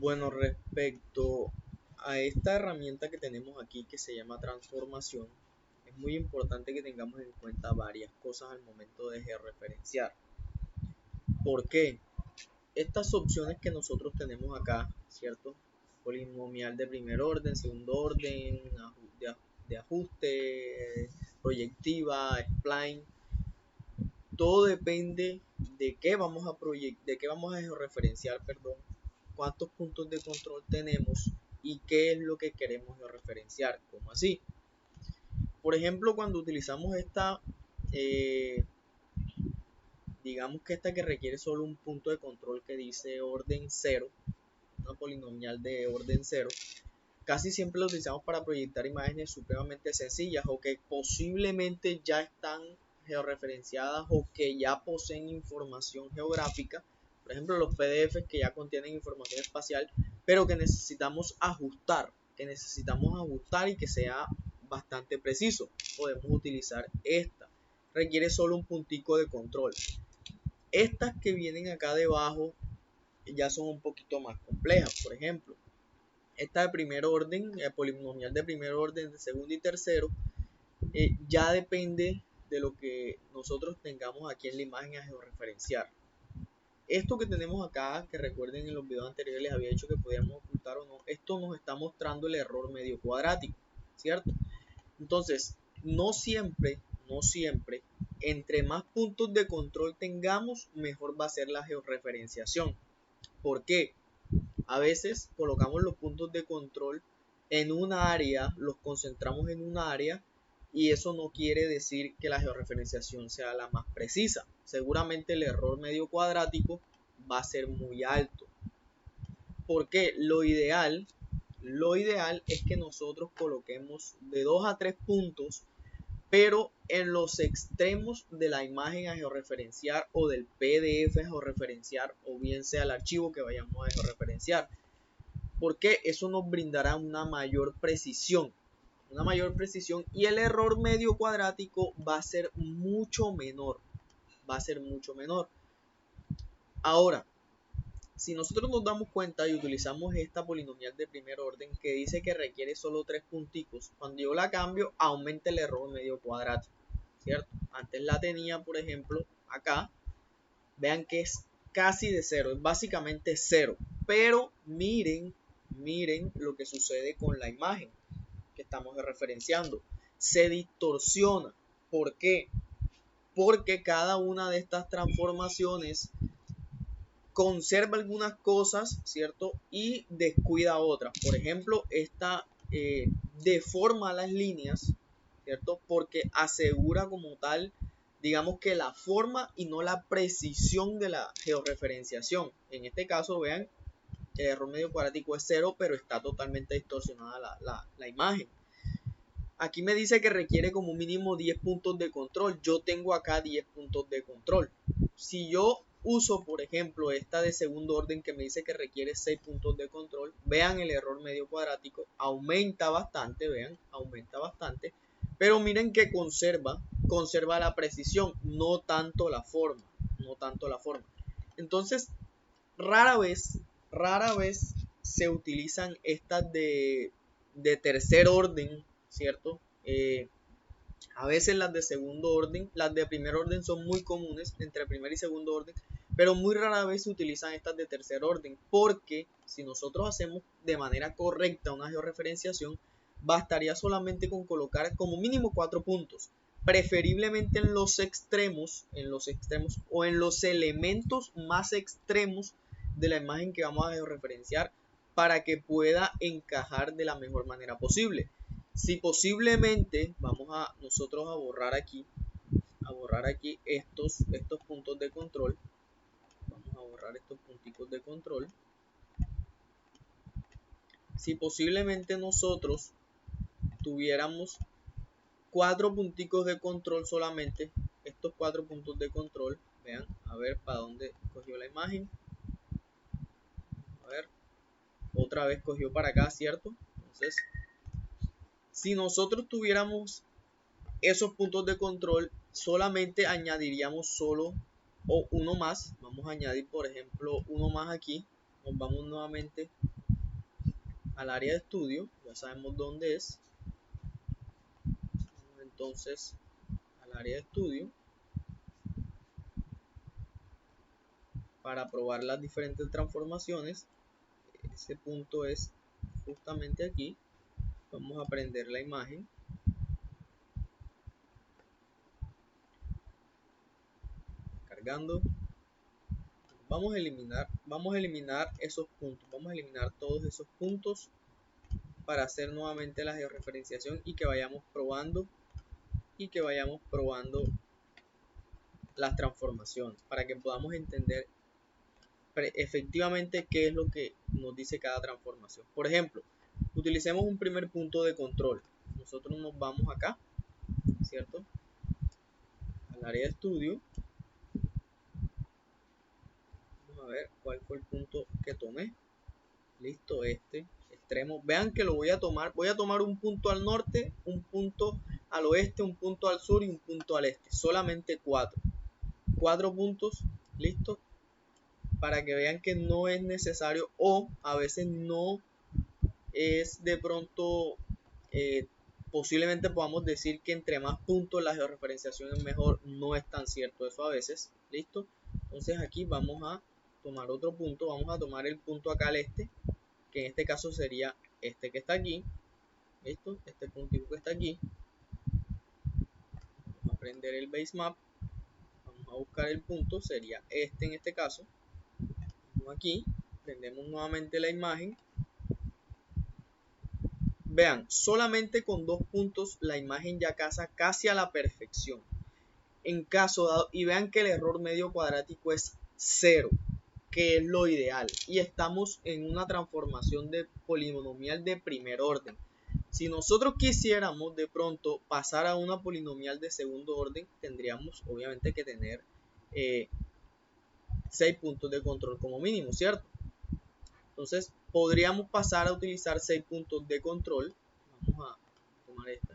Bueno, respecto a esta herramienta que tenemos aquí que se llama transformación, es muy importante que tengamos en cuenta varias cosas al momento de georreferenciar. ¿Por qué? Estas opciones que nosotros tenemos acá, ¿cierto? Polinomial de primer orden, segundo orden, de ajuste, proyectiva, spline, todo depende de qué vamos a georreferenciar, perdón, cuántos puntos de control tenemos y qué es lo que queremos georreferenciar. ¿Cómo así? Por ejemplo, cuando utilizamos esta, digamos que esta que requiere solo un punto de control que dice orden 0, una polinomial de orden 0, casi siempre lo utilizamos para proyectar imágenes supremamente sencillas o que posiblemente ya están georreferenciadas o que ya poseen información geográfica, por ejemplo los PDFs que ya contienen información espacial, pero que necesitamos ajustar y que sea bastante preciso. Podemos utilizar esta, requiere solo un puntico de control. Estas que vienen acá debajo ya son un poquito más complejas. Por ejemplo, esta de primer orden, polinomial de primer orden, de segundo y tercero, ya depende de lo que nosotros tengamos aquí en la imagen a georreferenciar. Esto que tenemos acá, que recuerden en los videos anteriores les había dicho que podíamos ocultar o no, esto nos está mostrando el error medio cuadrático, ¿cierto? Entonces, no siempre, entre más puntos de control tengamos, mejor va a ser la georreferenciación. ¿Por qué? A veces colocamos los puntos de control en una área, los concentramos en una área y eso no quiere decir que la georreferenciación sea la más precisa. Seguramente el error medio cuadrático va a ser muy alto. Porque lo ideal es que nosotros coloquemos de 2 a 3 puntos, pero en los extremos de la imagen a georreferenciar o del PDF a georreferenciar, o bien sea el archivo que vayamos a georreferenciar, porque eso nos brindará una mayor precisión y el error medio cuadrático va a ser mucho menor. Ahora, si nosotros nos damos cuenta y utilizamos esta polinomial de primer orden que dice que requiere solo 3 punticos, cuando yo la cambio aumenta el error medio cuadrático, ¿cierto? Antes la tenía, por ejemplo, acá, vean que es casi de 0, es básicamente 0, pero miren lo que sucede con la imagen que estamos referenciando, se distorsiona. ¿Por qué? Porque cada una de estas transformaciones conserva algunas cosas, ¿cierto? Y descuida otras. Por ejemplo, esta deforma las líneas, ¿cierto? Porque asegura como tal, digamos que la forma y no la precisión de la georreferenciación. En este caso, vean, el error medio cuadrático es 0, pero está totalmente distorsionada la imagen. Aquí me dice que requiere como mínimo 10 puntos de control. Yo tengo acá 10 puntos de control. Si yo uso, por ejemplo, esta de segundo orden que me dice que requiere 6 puntos de control, vean el error medio cuadrático, aumenta bastante, pero miren que conserva la precisión, no tanto la forma. Entonces, rara vez se utilizan estas de tercer orden, ¿cierto? A veces las de segundo orden, las de primer orden son muy comunes entre primer y segundo orden, pero muy rara vez se utilizan estas de tercer orden, porque si nosotros hacemos de manera correcta una georreferenciación, bastaría solamente con colocar como mínimo 4 puntos, preferiblemente en los extremos o en los elementos más extremos de la imagen que vamos a georreferenciar para que pueda encajar de la mejor manera posible. Si posiblemente vamos a nosotros a borrar aquí estos puntos de control, vamos a borrar estos punticos de control. Si posiblemente nosotros tuviéramos 4 punticos de control solamente, estos 4 puntos de control, vean, a ver para dónde cogió la imagen, a ver, otra vez cogió para acá, ¿cierto? Entonces, si nosotros tuviéramos esos puntos de control, solamente añadiríamos solo o uno más. Vamos a añadir, por ejemplo, uno más aquí, Nos vamos nuevamente al área de estudio, ya sabemos dónde es. Vamos entonces al área de estudio para probar las diferentes transformaciones. Ese punto es justamente aquí. Vamos a prender la imagen. Cargando. Vamos a eliminar esos puntos. Vamos a eliminar todos esos puntos para hacer nuevamente la georreferenciación y que vayamos probando las transformaciones para que podamos entender efectivamente qué es lo que nos dice cada transformación. Por ejemplo, utilicemos un primer punto de control. Nosotros nos vamos acá, ¿cierto? Al área de estudio. Vamos a ver cuál fue el punto que tomé. Listo, este extremo. Vean que lo voy a tomar. Voy a tomar un punto al norte, un punto al oeste, un punto al sur y un punto al este. Solamente 4 puntos. Listo. Para que vean que no es necesario o a veces no es de pronto posiblemente podamos decir que entre más puntos la georreferenciación es mejor. No es tan cierto eso a veces. Listo. Entonces aquí vamos a tomar otro punto. Vamos a tomar el punto acá al este, que en este caso sería este que está aquí. Listo. Este puntito que está aquí. Vamos a prender el base map. Vamos a buscar el punto. Sería este en este caso. Vamos aquí. Prendemos nuevamente la imagen. Vean, solamente con 2 puntos la imagen ya casa casi a la perfección. En caso dado, y vean que el error medio cuadrático es 0, que es lo ideal. Y estamos en una transformación de polinomial de primer orden. Si nosotros quisiéramos de pronto pasar a una polinomial de segundo orden, tendríamos obviamente que tener 6 puntos de control como mínimo, ¿cierto? Entonces podríamos pasar a utilizar 6 puntos de control. Vamos a tomar esta.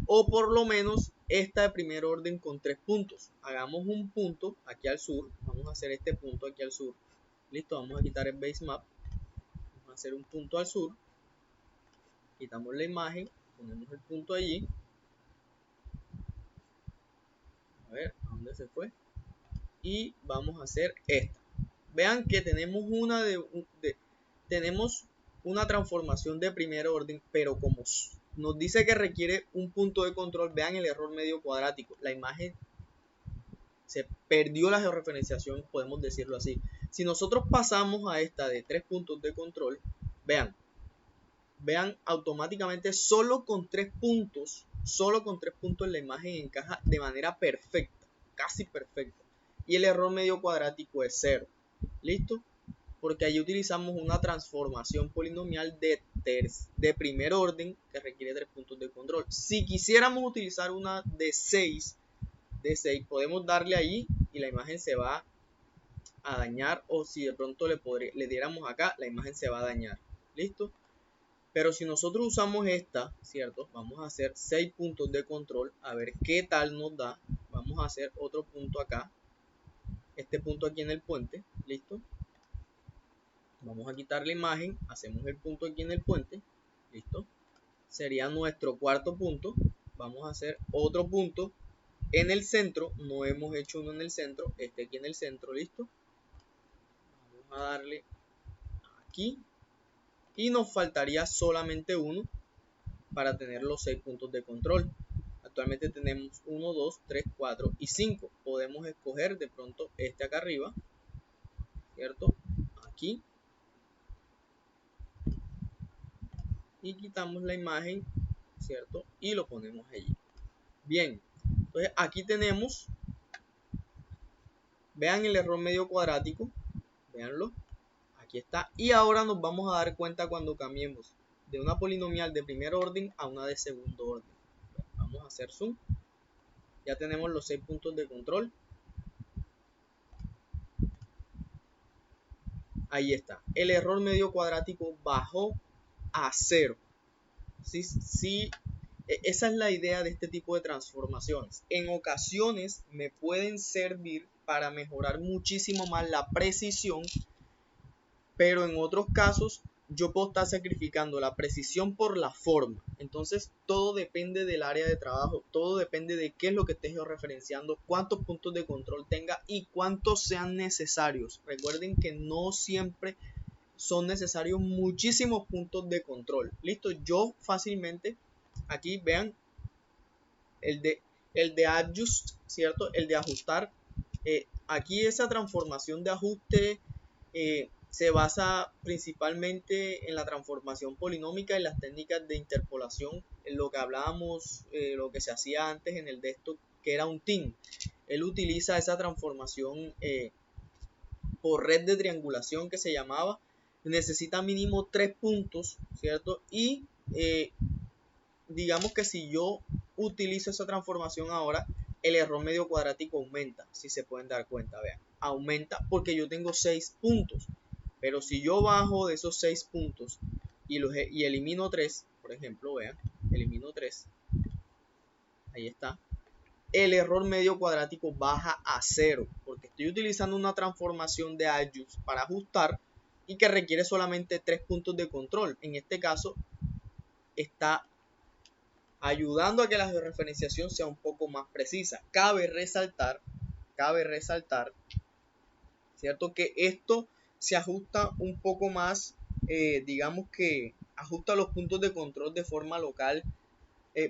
O por lo menos esta de primer orden con 3 puntos. Hagamos un punto aquí al sur. Vamos a hacer este punto aquí al sur. Listo, vamos a quitar el base map. Vamos a hacer un punto al sur. Quitamos la imagen. Ponemos el punto allí. A ver, ¿a dónde se fue? Y vamos a hacer esta. Vean que tenemos tenemos una transformación de primer orden, pero como nos dice que requiere un punto de control, vean el error medio cuadrático. La imagen se perdió la georreferenciación, podemos decirlo así. Si nosotros pasamos a esta de 3 puntos de control, vean automáticamente solo con 3 puntos la imagen encaja de manera perfecta, casi perfecta. Y el error medio cuadrático es 0. ¿Listo? Porque allí utilizamos una transformación polinomial de primer orden que requiere 3 puntos de control. Si quisiéramos utilizar una de 6, podemos darle ahí y la imagen se va a dañar, o si de pronto le diéramos acá, la imagen se va a dañar. ¿Listo? Pero si nosotros usamos esta, ¿cierto? Vamos a hacer 6 puntos de control, a ver qué tal nos da. Vamos a hacer otro punto acá, este punto aquí en el puente. ¿Listo? Vamos a quitar la imagen, hacemos el punto aquí en el puente. ¿Listo? Sería nuestro cuarto punto. Vamos a hacer otro punto en el centro. No hemos hecho uno en el centro, este aquí en el centro. ¿Listo? Vamos a darle aquí y nos faltaría solamente uno para tener los 6 puntos de control. Actualmente tenemos 1, 2, 3, 4 y 5. Podemos escoger de pronto este acá arriba, ¿cierto? Aquí. Y quitamos la imagen, ¿cierto? Y lo ponemos allí. Bien, entonces aquí tenemos, vean el error medio cuadrático, veanlo, aquí está. Y ahora nos vamos a dar cuenta cuando cambiemos de una polinomial de primer orden a una de segundo orden. Vamos a hacer zoom. Ya tenemos los 6 puntos de control. Ahí está. El error medio cuadrático bajó a 0. Sí, esa es la idea de este tipo de transformaciones. En ocasiones me pueden servir para mejorar muchísimo más la precisión, pero en otros casos yo puedo estar sacrificando la precisión por la forma. Entonces todo depende del área de trabajo, todo depende de qué es lo que estés georreferenciando, cuántos puntos de control tenga y cuántos sean necesarios. Recuerden que no siempre son necesarios muchísimos puntos de control. Listo, yo fácilmente, aquí vean, el de adjust, ¿cierto? El de ajustar. Aquí esa transformación de ajuste se basa principalmente en la transformación polinómica y las técnicas de interpolación, en lo que hablábamos, lo que se hacía antes en el desktop, que era un team. Él utiliza esa transformación por red de triangulación que se llamaba. Necesita mínimo 3 puntos, ¿cierto? Y digamos que si yo utilizo esa transformación ahora, el error medio cuadrático aumenta, si se pueden dar cuenta, vean, aumenta porque yo tengo 6 puntos, pero si yo bajo de esos 6 puntos y elimino 3, por ejemplo, vean, elimino 3, ahí está, el error medio cuadrático baja a 0, porque estoy utilizando una transformación de adjust para ajustar y que requiere solamente 3 puntos de control. En este caso está ayudando a que la georreferenciación sea un poco más precisa. Cabe resaltar, ¿cierto? Que esto se ajusta un poco más, digamos que ajusta los puntos de control de forma local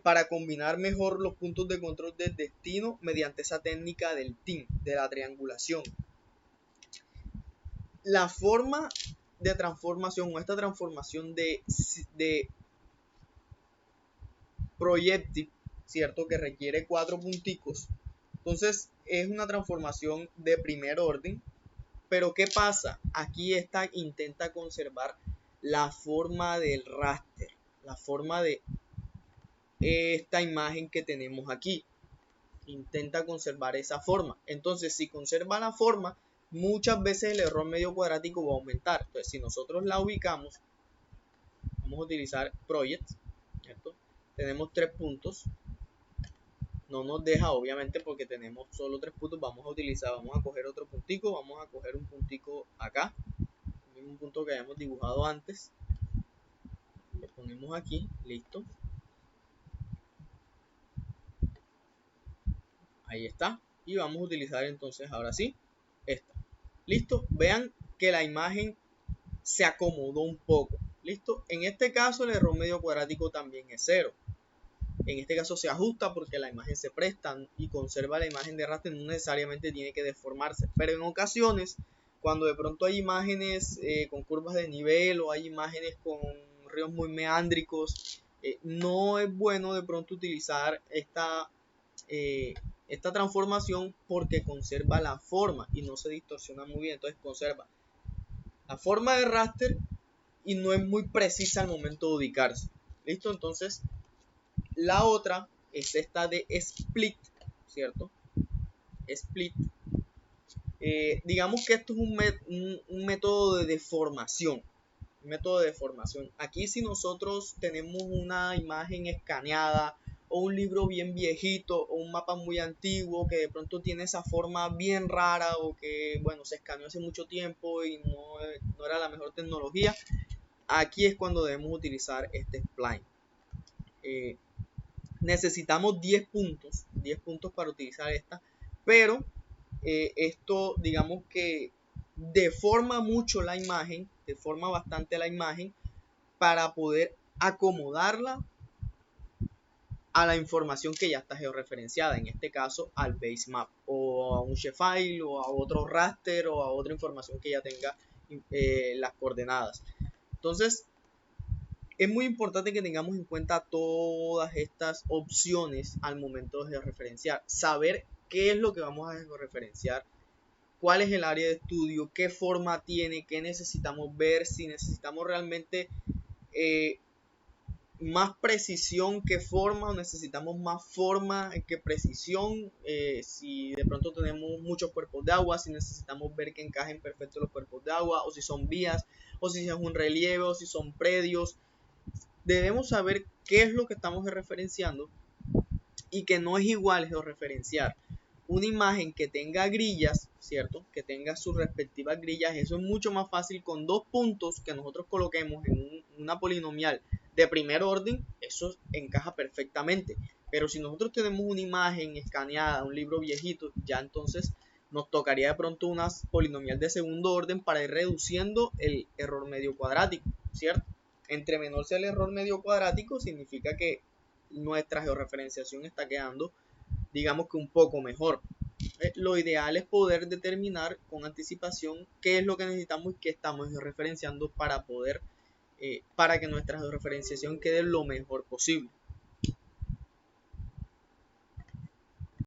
para combinar mejor los puntos de control del destino mediante esa técnica del team, de la triangulación. La forma de transformación o esta transformación de projective, ¿cierto? Que requiere 4 punticos. Entonces es una transformación de primer orden. Pero ¿qué pasa? Aquí esta intenta conservar la forma del raster, la forma de esta imagen que tenemos aquí. Intenta conservar esa forma. Entonces si conserva la forma, muchas veces el error medio cuadrático va a aumentar. Entonces si nosotros la ubicamos, vamos a utilizar project, ¿cierto? Tenemos 3 puntos. No nos deja obviamente porque tenemos solo 3 puntos. Vamos a coger otro puntico, vamos a coger un puntico acá, el mismo punto que habíamos dibujado antes, lo ponemos aquí, listo, ahí está, y vamos a utilizar entonces ahora sí esta, listo. Vean que la imagen se acomodó un poco, listo. En este caso el error medio cuadrático también es 0. En este caso se ajusta porque la imagen se presta y conserva la imagen de raster, no necesariamente tiene que deformarse, pero en ocasiones cuando de pronto hay imágenes con curvas de nivel o hay imágenes con ríos muy meándricos, no es bueno de pronto utilizar esta transformación porque conserva la forma y no se distorsiona muy bien. Entonces conserva la forma de raster y no es muy precisa al momento de ubicarse, listo. Entonces la otra es esta de split, ¿cierto? Split. Digamos que esto es un método de deformación. Aquí si nosotros tenemos una imagen escaneada o un libro bien viejito o un mapa muy antiguo que de pronto tiene esa forma bien rara o que, bueno, se escaneó hace mucho tiempo y no era la mejor tecnología, aquí es cuando debemos utilizar este spline. Necesitamos 10 puntos para utilizar esta, pero esto digamos que deforma mucho la imagen, deforma bastante la imagen para poder acomodarla a la información que ya está georreferenciada, en este caso al base map o a un shapefile o a otro raster o a otra información que ya tenga las coordenadas. Entonces es muy importante que tengamos en cuenta todas estas opciones al momento de georreferenciar, saber qué es lo que vamos a georreferenciar, cuál es el área de estudio, qué forma tiene, qué necesitamos ver, si necesitamos realmente más precisión que forma o necesitamos más forma que precisión, si de pronto tenemos muchos cuerpos de agua, si necesitamos ver que encajen perfecto los cuerpos de agua, o si son vías, o si es un relieve, o si son predios. Debemos saber qué es lo que estamos referenciando y que no es igual georreferenciar una imagen que tenga grillas, ¿cierto? Que tenga sus respectivas grillas, eso es mucho más fácil con 2 puntos que nosotros coloquemos en una polinomial de primer orden, eso encaja perfectamente. Pero si nosotros tenemos una imagen escaneada, un libro viejito, ya entonces nos tocaría de pronto una polinomial de segundo orden para ir reduciendo el error medio cuadrático, ¿cierto? Entre menor sea el error medio cuadrático, significa que nuestra georreferenciación está quedando, digamos que un poco mejor. Lo ideal es poder determinar con anticipación qué es lo que necesitamos y qué estamos georreferenciando para poder, para que nuestra georreferenciación quede lo mejor posible.